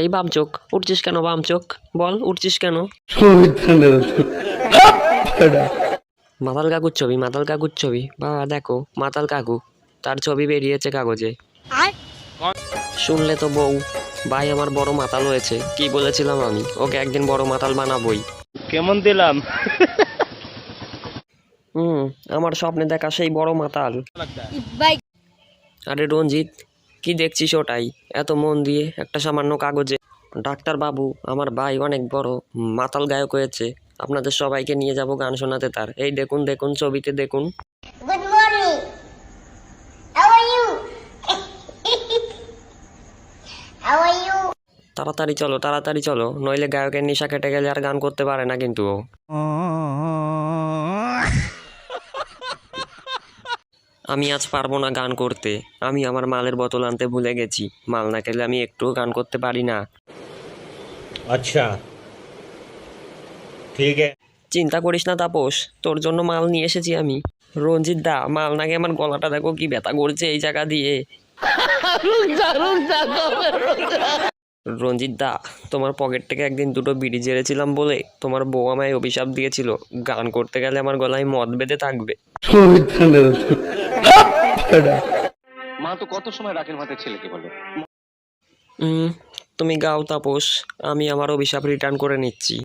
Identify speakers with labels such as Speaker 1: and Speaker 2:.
Speaker 1: এই বাম চোখ, উঠছিস কেন বাম চোখ? বল উঠছিস কেন? মাতাল কাকুর ছবি, মাতাল কাকুর ছবি। বাবা দেখো মাতাল কাকু, তার ছবি বেরিয়েছে কাগজে। শুনলে তো বউ, ভাই আমার বড় মাতাল হয়েছে। কি বলেছিলাম আমি, ওকে একদিন বড় মাতাল বানাবোই।
Speaker 2: কেমন দিলাম?
Speaker 1: হুম, আমার স্বপ্নে দেখা সেই বড় মাতাল। আরে রঞ্জিত, কি দেখছিস ওটাই এত মন দিয়ে একটা সামান্য কাগজে? ডাক্তার বাবু, আমার ভাই অনেক বড় মাতাল গায়ক হয়েছে, আপনাদের সবাইকে নিয়ে যাব গান শোনাতে তার। এই দেখুন দেখুন ছবিতে দেখুন।
Speaker 3: Good morning. How are you? How are you?
Speaker 1: তাড়াতাড়ি চলো, নইলে গায়কের নেশা কেটে গেলে আর গান করতে পারে না কিন্তু ও। আমি আজ পারবো না গান করতে, আমি আমার মালের বোতল আনতে ভুলে গেছি। মাল না খেলে আমি একটুও গান করতে পারি না।
Speaker 2: अच्छा ठीक है।
Speaker 1: চিন্তা করিস না তাপস, তোর জন্য মাল নিয়ে এসেছি আমি। রঞ্জিত দা, মাল নাকি আমার গলাটা দেখো কি ব্যথা করছে এই জায়গা দিয়ে। রঞ্জিত দা, তোমার পকেট থেকে একদিন দুটো বিড়ি জেরেছিলাম বলে তোমার বউ আমায় অভিশাপ দিয়েছিল, গান করতে গেলে আমার গলায় মদ বেঁধে থাকবে।
Speaker 4: মা তো কত সময় রাখের ভাতের ছেলেকে বলে।
Speaker 1: তুমি গাও তাপস, আমি আমার অভিশাপ রিটার্ন করে নিচ্ছি।